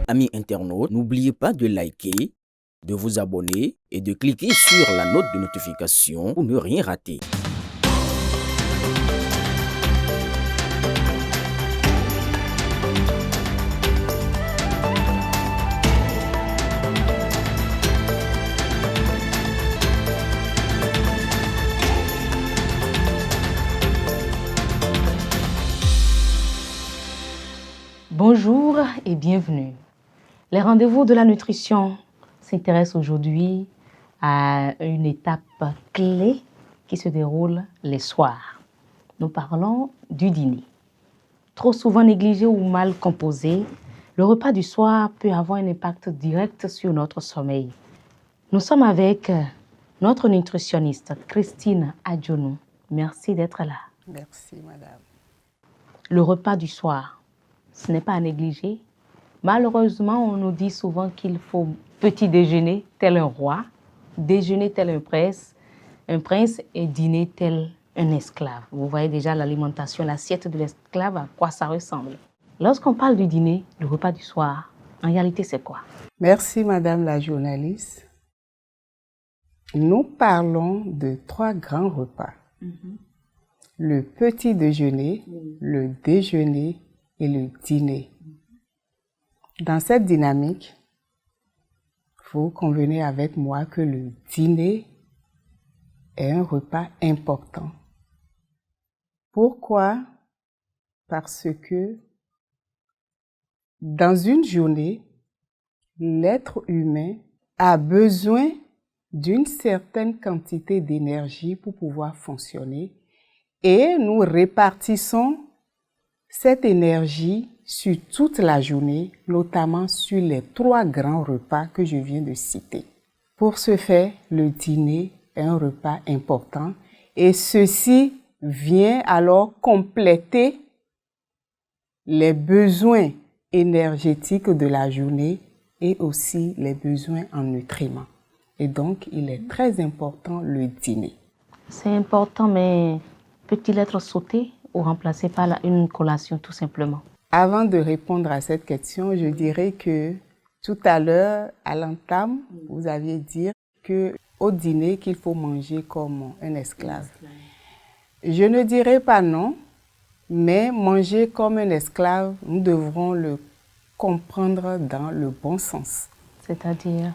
Amis internautes, n'oubliez pas de liker, de vous abonner et de cliquer sur la note de notification pour ne rien rater. Bonjour et bienvenue. Les rendez-vous de la nutrition s'intéressent aujourd'hui à une étape clé qui se déroule les soirs. Nous parlons du dîner. Trop souvent négligé ou mal composé, le repas du soir peut avoir un impact direct sur notre sommeil. Nous sommes avec notre nutritionniste Christine Adjonou. Merci d'être là. Merci, madame. Le repas du soir, ce n'est pas à négliger. Malheureusement, on nous dit souvent qu'il faut petit déjeuner tel un roi, déjeuner tel un prince et dîner tel un esclave. Vous voyez déjà l'alimentation, l'assiette de l'esclave, à quoi ça ressemble. Lorsqu'on parle du dîner, le repas du soir, en réalité, c'est quoi? Merci, madame la journaliste. Nous parlons de 3 grands repas. Le petit déjeuner, le déjeuner et le dîner. Dans cette dynamique, vous convenez avec moi que le dîner est un repas important. Pourquoi? Parce que dans une journée, l'être humain a besoin d'une certaine quantité d'énergie pour pouvoir fonctionner et nous répartissons cette énergie sur toute la journée, notamment sur les 3 grands repas que je viens de citer. Pour ce faire, le dîner est un repas important et ceci vient alors compléter les besoins énergétiques de la journée et aussi les besoins en nutriments. Et donc, il est très important le dîner. C'est important, mais peut-il être sauté ou remplacé par une collation tout simplement? Avant de répondre à cette question, je dirais que tout à l'heure, à l'entame, vous aviez dit qu'au dîner, qu'il faut manger comme un esclave. Je ne dirais pas non, mais manger comme un esclave, nous devrons le comprendre dans le bon sens. C'est-à-dire?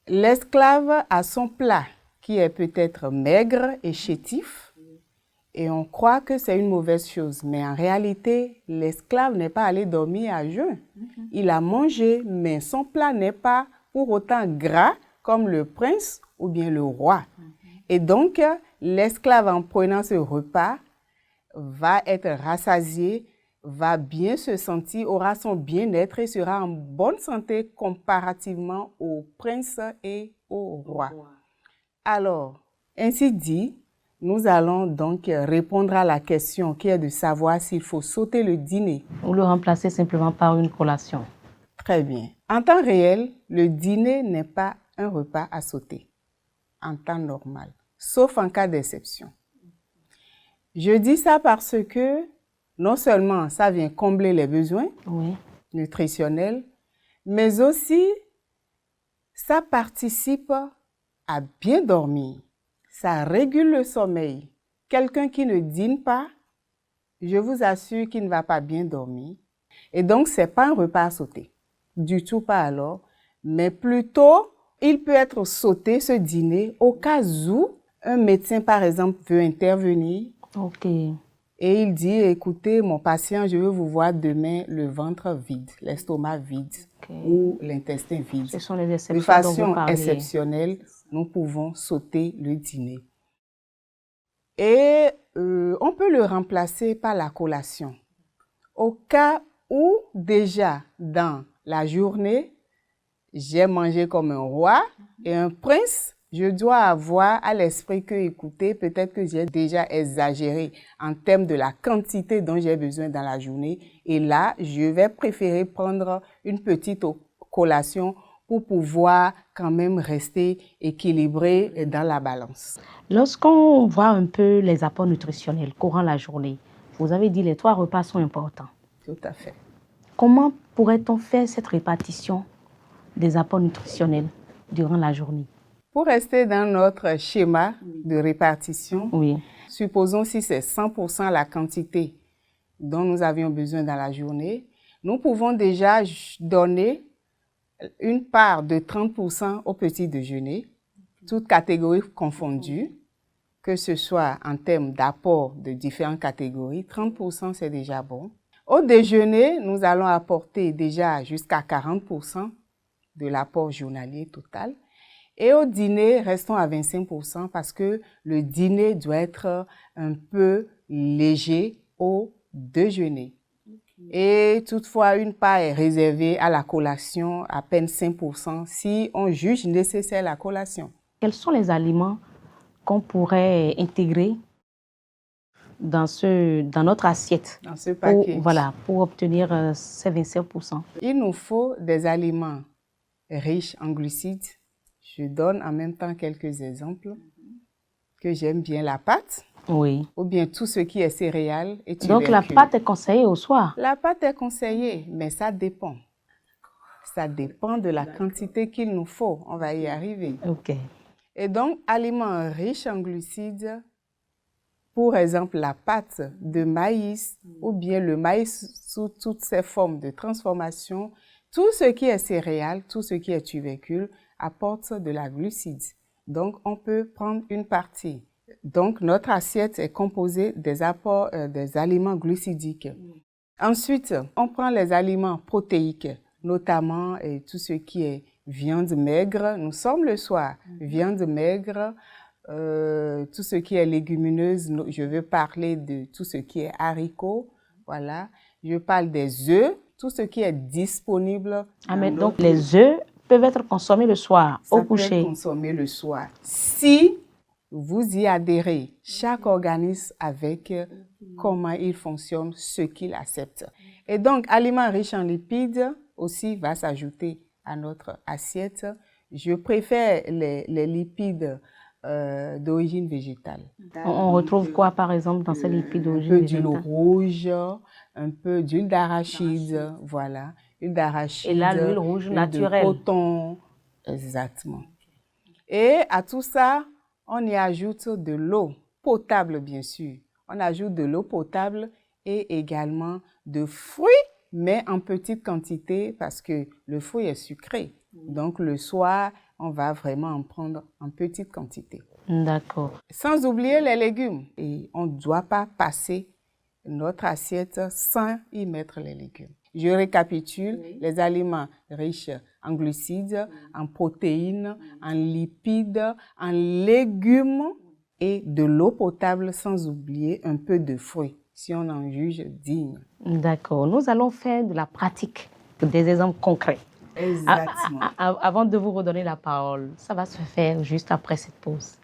L'esclave a son plat qui est peut-être maigre et chétif, et on croit que c'est une mauvaise chose. Mais en réalité, l'esclave n'est pas allé dormir à jeun. Il a mangé, mais son plat n'est pas pour autant gras comme le prince ou bien le roi. Et donc, l'esclave, en prenant ce repas, va être rassasié, va bien se sentir, aura son bien-être et sera en bonne santé comparativement au prince et au roi. Alors, ainsi dit, nous allons donc répondre à la question qui est de savoir s'il faut sauter le dîner. Ou le remplacer simplement par une collation. Très bien. En temps réel, le dîner n'est pas un repas à sauter en temps normal, sauf en cas d'exception. Je dis ça parce que non seulement ça vient combler les besoins nutritionnels, mais aussi ça participe à bien dormir. Ça régule le sommeil. Quelqu'un qui ne dîne pas, je vous assure qu'il ne va pas bien dormir. Et donc, ce n'est pas un repas à sauter. Du tout pas alors. Mais plutôt, il peut être sauté ce dîner au cas où un médecin, par exemple, veut intervenir. Ok. Et il dit, écoutez, mon patient, je veux vous voir demain le ventre vide, l'estomac vide ou l'intestin vide. Ce sont les exceptions de façon dont vous parlez. exceptionnelle, nous pouvons sauter le dîner. Et on peut le remplacer par la collation. Au cas où déjà dans la journée, j'ai mangé comme un roi et un prince, je dois avoir à l'esprit que, écoutez, peut-être que j'ai déjà exagéré en termes de la quantité dont j'ai besoin dans la journée. Et là, je vais préférer prendre une petite collation pour pouvoir quand même rester équilibré dans la balance. Lorsqu'on voit un peu les apports nutritionnels courant la journée, vous avez dit les 3 repas sont importants. Tout à fait. comment pourrait-on faire cette répartition des apports nutritionnels durant la journée? Pour rester dans notre schéma de répartition, Oui. supposons si c'est 100% la quantité dont nous avions besoin dans la journée, nous pouvons déjà donner une part de 30% au petit déjeuner, toutes catégories confondues, que ce soit en termes d'apport de différentes catégories, 30% c'est déjà bon. Au déjeuner, nous allons apporter déjà jusqu'à 40% de l'apport journalier total. Et au dîner, restons à 25% parce que le dîner doit être un peu léger au déjeuner. Et toutefois, une part est réservée à la collation, à peine 5%, si on juge nécessaire la collation. Quels sont les aliments qu'on pourrait intégrer dans notre assiette Dans ce package, pour obtenir ces 25%? Il nous faut des aliments riches en glucides. Je donne en même temps quelques exemples que j'aime bien. La pâte, Oui. ou bien tout ce qui est céréales et Donc la tubercules. pâte est conseillée au soir? La pâte est conseillée, mais ça dépend. Ça dépend de la quantité qu'il nous faut. On va y arriver. Ok. Et donc, aliments riches en glucides, pour exemple la pâte de maïs ou bien le maïs sous toutes ses formes de transformation, tout ce qui est céréales, tout ce qui est tubercule apporte de la glucide. Donc, on peut prendre une partie. Donc, notre assiette est composée des apports des aliments glucidiques. Ensuite, on prend les aliments protéiques, notamment tout ce qui est viande maigre. Nous sommes le soir. Viande maigre, tout ce qui est légumineuse. Je veux parler de tout ce qui est haricots. Voilà. Je parle des œufs, tout ce qui est disponible. Mais donc, les œufs peuvent être consommés le soir, au coucher. Ça peut être consommé le soir. Si vous y adhérez, chaque organisme avec comment il fonctionne, ce qu'il accepte. Et donc, aliments riches en lipides aussi va s'ajouter à notre assiette. Je préfère les lipides d'origine végétale. On retrouve quoi, par exemple, dans ces lipides d'origine végétale? Un peu d'huile rouge, un peu d'huile d'arachide, voilà. Huile d'arachide. Et là, l'huile rouge naturelle. De coton, exactement. Et à tout ça, on y ajoute de l'eau potable, bien sûr. On ajoute de l'eau potable et également de fruits, mais en petite quantité parce que le fruit est sucré. Donc, le soir, on va vraiment en prendre en petite quantité. D'accord. Sans oublier les légumes. Et on ne doit pas passer notre assiette sans y mettre les légumes. Je récapitule, les aliments riches en glucides, en protéines, en lipides, en légumes et de l'eau potable, sans oublier un peu de fruits, si on en juge digne. D'accord. Nous allons faire de la pratique, des exemples concrets. Exactement. Avant de vous redonner la parole, ça va se faire juste après cette pause.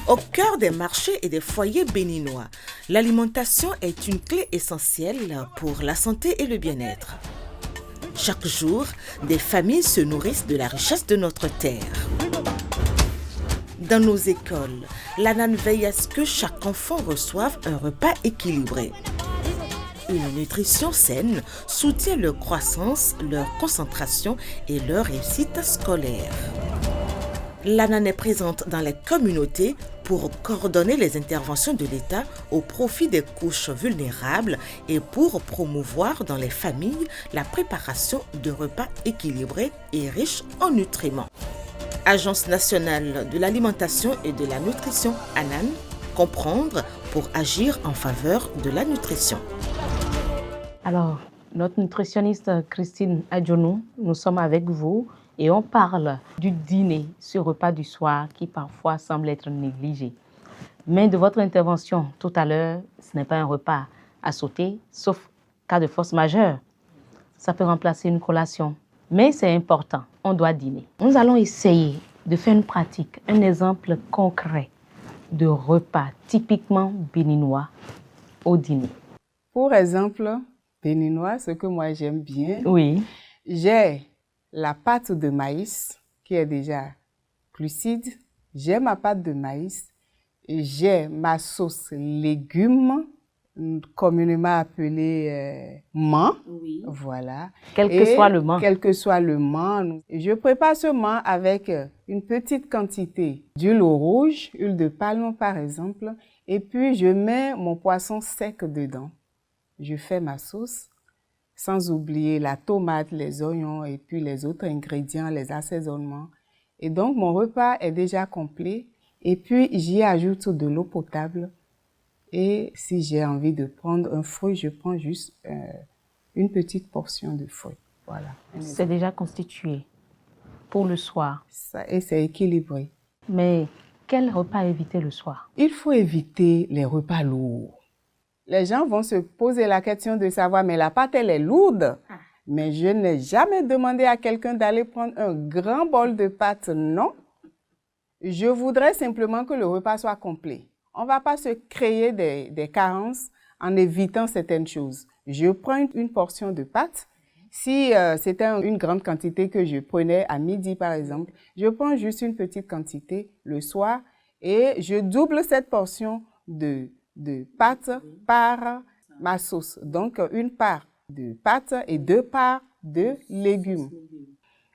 Au cœur des marchés et des foyers béninois, l'alimentation est une clé essentielle pour la santé et le bien-être. Chaque jour, des familles se nourrissent de la richesse de notre terre. Dans nos écoles, l'ANAN veille à ce que chaque enfant reçoive un repas équilibré. Une nutrition saine soutient leur croissance, leur concentration et leur réussite scolaire. L'ANAN est présente dans les communautés pour coordonner les interventions de l'État au profit des couches vulnérables et pour promouvoir dans les familles la préparation de repas équilibrés et riches en nutriments. Agence nationale de l'alimentation et de la nutrition ANAN, comprendre pour agir en faveur de la nutrition. Alors, notre nutritionniste Christine Adjonou, nous sommes avec vous et on parle du dîner, ce repas du soir qui parfois semble être négligé. Mais de votre intervention tout à l'heure, ce n'est pas un repas à sauter, sauf cas de force majeure. Ça peut remplacer une collation. Mais c'est important, on doit dîner. Nous allons essayer de faire une pratique, un exemple concret de repas typiquement béninois au dîner. Pour exemple, béninois, ce que moi j'aime bien, Oui. J'ai la pâte de maïs qui est déjà glucide. J'ai ma pâte de maïs. J'ai ma sauce légumes communément appelé mens. Oui. Voilà. Quel que soit le mens. Quel que soit le mens. Je prépare ce mens avec une petite quantité d'huile rouge, huile de palme par exemple, et puis je mets mon poisson sec dedans. Je fais ma sauce, sans oublier la tomate, les oignons et puis les autres ingrédients, les assaisonnements. Et donc, mon repas est déjà complet. Et puis, j'y ajoute de l'eau potable. Et si j'ai envie de prendre un fruit, je prends juste une petite portion de fruit. Voilà. C'est déjà constitué pour le soir. Et c'est équilibré. Mais quel repas éviter le soir? Il faut éviter les repas lourds. Les gens vont se poser la question de savoir, mais la pâte, elle est lourde. Mais je n'ai jamais demandé à quelqu'un d'aller prendre un grand bol de pâte, non. Je voudrais simplement que le repas soit complet. On ne va pas se créer des carences en évitant certaines choses. Je prends une portion de pâte. Si c'était une grande quantité que je prenais à midi, par exemple, je prends juste une petite quantité le soir et je double cette portion de pâte par ma sauce. Donc, une part de pâte et 2 parts de légumes.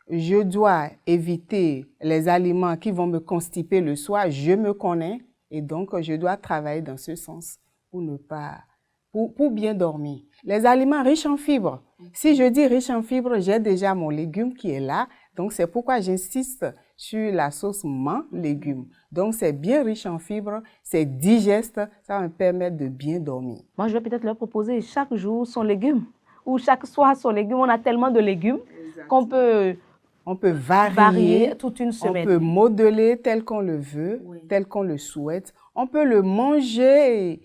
Je dois éviter les aliments qui vont me constiper le soir. Je me connais et donc je dois travailler dans ce sens pour bien dormir. Les aliments riches en fibres. Si je dis riche en fibres, j'ai déjà mon légume qui est là. Donc, c'est pourquoi j'insiste sur la sauce mens légumes. Donc, c'est bien riche en fibres, c'est digeste, ça va me permettre de bien dormir. Moi, je vais peut-être leur proposer chaque jour son légume ou chaque soir son légume. On a tellement de légumes qu'on peut... On peut varier toute une semaine. On peut modeler tel qu'on le veut, tel qu'on le souhaite. On peut le manger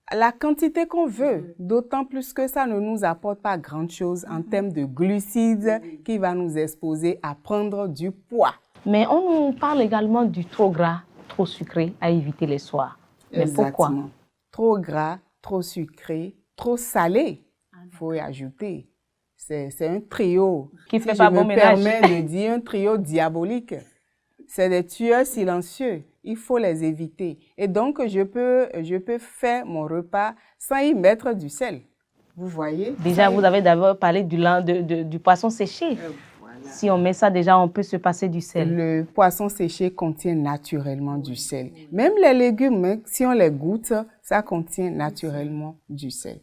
à la quantité qu'on veut, d'autant plus que ça ne nous apporte pas grand-chose en termes de glucides qui va nous exposer à prendre du poids. Mais on nous parle également du trop gras, trop sucré à éviter les soirs. Mais Exactement. pourquoi? Trop gras, trop sucré, trop salé, il faut y ajouter. C'est un trio Qui fait pas bon ménage. Je me permets de dire un trio diabolique. C'est des tueurs silencieux. Il faut les éviter. Et donc, je peux faire mon repas sans y mettre du sel. Vous voyez? Déjà, vous avez d'abord parlé du poisson séché. Voilà. Si on met ça, déjà, on peut se passer du sel. Le poisson séché contient naturellement du sel. Même les légumes, si on les goûte, ça contient naturellement du sel.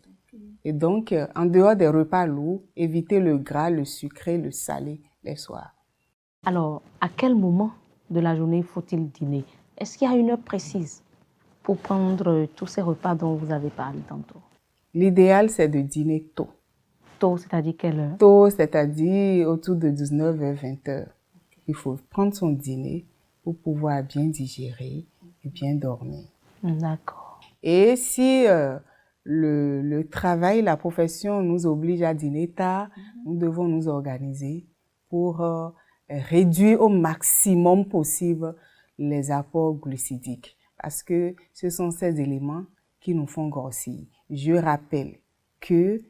Et donc, en dehors des repas lourds, évitez le gras, le sucré, le salé les soirs. Alors, à quel moment de la journée faut-il dîner? Est-ce qu'il y a une heure précise pour prendre tous ces repas dont vous avez parlé tantôt? L'idéal, c'est de dîner tôt. Tôt, c'est-à-dire quelle heure? Tôt, c'est-à-dire autour de 19h, 20h. Il faut prendre son dîner pour pouvoir bien digérer et bien dormir. D'accord. Et si le travail, la profession nous oblige à dîner tard, nous devons nous organiser pour réduire au maximum possible les apports glucidiques. Parce que ce sont ces éléments qui nous font grossir. Je rappelle que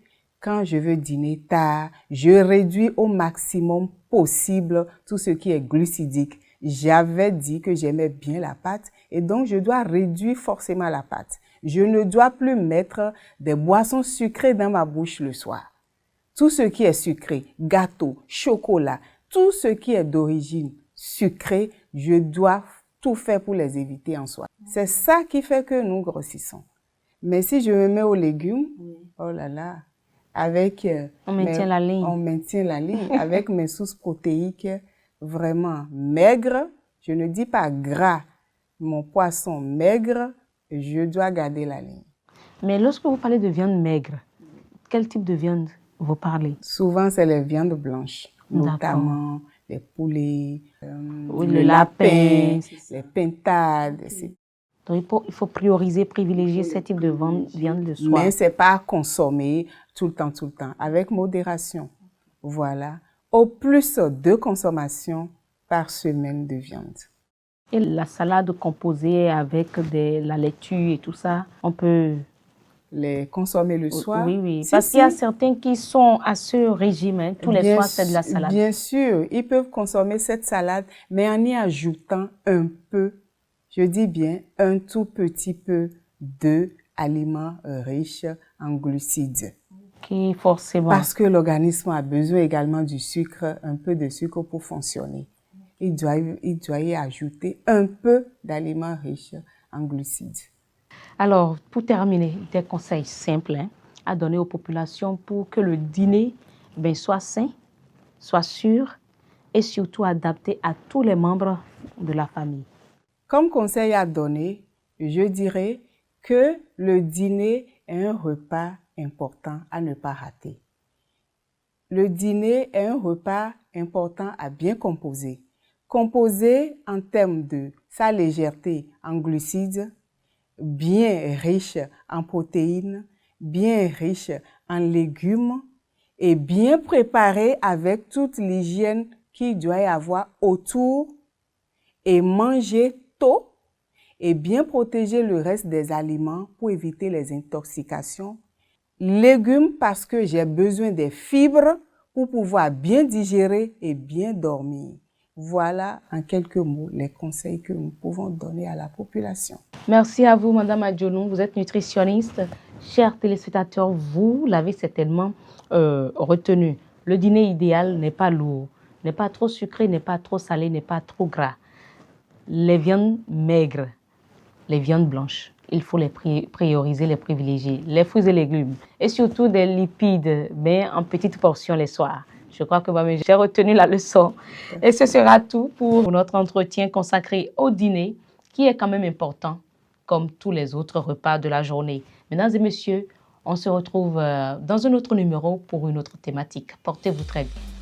quand je veux dîner tard, je réduis au maximum possible tout ce qui est glucidique. J'avais dit que j'aimais bien la pâte et donc je dois réduire forcément la pâte. Je ne dois plus mettre des boissons sucrées dans ma bouche le soir. Tout ce qui est sucré, gâteau, chocolat, tout ce qui est d'origine sucrée, je dois tout faire pour les éviter en soi. C'est ça qui fait que nous grossissons. Mais si je me mets aux légumes, oh là là, avec on maintient la ligne. On maintient la ligne avec mes sources protéiques vraiment maigres. Je ne dis pas gras, mon poisson maigre, je dois garder la ligne. Mais lorsque vous parlez de viande maigre, quel type de viande vous parlez? Souvent, c'est les viandes blanches, notamment les poulets, le lapin, les pintades, etc. Donc, il faut prioriser, privilégier ce type de viande le soir. Mais ce n'est pas à consommer tout le temps, avec modération. Voilà. Au plus 2 consommations par semaine de viande. Et la salade composée avec la laitue et tout ça, on peut... les consommer le soir? Oui. Parce qu'il y a certains qui sont à ce régime, hein. Tous les soirs, c'est de la salade. Bien sûr, ils peuvent consommer cette salade, mais en y ajoutant un peu, je dis bien un tout petit peu de aliments riches en glucides. Qui forcément. Parce que l'organisme a besoin également du sucre, un peu de sucre pour fonctionner. Il doit y ajouter un peu d'aliments riches en glucides. Alors, pour terminer, des conseils simples à donner aux populations pour que le dîner soit sain, soit sûr et surtout adapté à tous les membres de la famille. Comme conseil à donner, je dirais que le dîner est un repas important à ne pas rater. Le dîner est un repas important à bien composer. Composé en termes de sa légèreté en glucides, bien riche en protéines, bien riche en légumes et bien préparé avec toute l'hygiène qu'il doit y avoir autour et manger tôt et bien protéger le reste des aliments pour éviter les intoxications. Légumes parce que j'ai besoin des fibres pour pouvoir bien digérer et bien dormir. Voilà en quelques mots les conseils que nous pouvons donner à la population. Merci à vous, Madame Adjonou. Vous êtes nutritionniste. Chers téléspectateurs, vous l'avez certainement retenu. Le dîner idéal n'est pas lourd, n'est pas trop sucré, n'est pas trop salé, n'est pas trop gras. Les viandes maigres, les viandes blanches, il faut les prioriser, les privilégier. Les fruits et légumes et surtout des lipides, mais en petites portions les soirs. Je crois que moi-même, j'ai retenu la leçon. Et ce sera tout pour notre entretien consacré au dîner, qui est quand même important, comme tous les autres repas de la journée. Mesdames et messieurs, on se retrouve dans un autre numéro pour une autre thématique. Portez-vous très bien.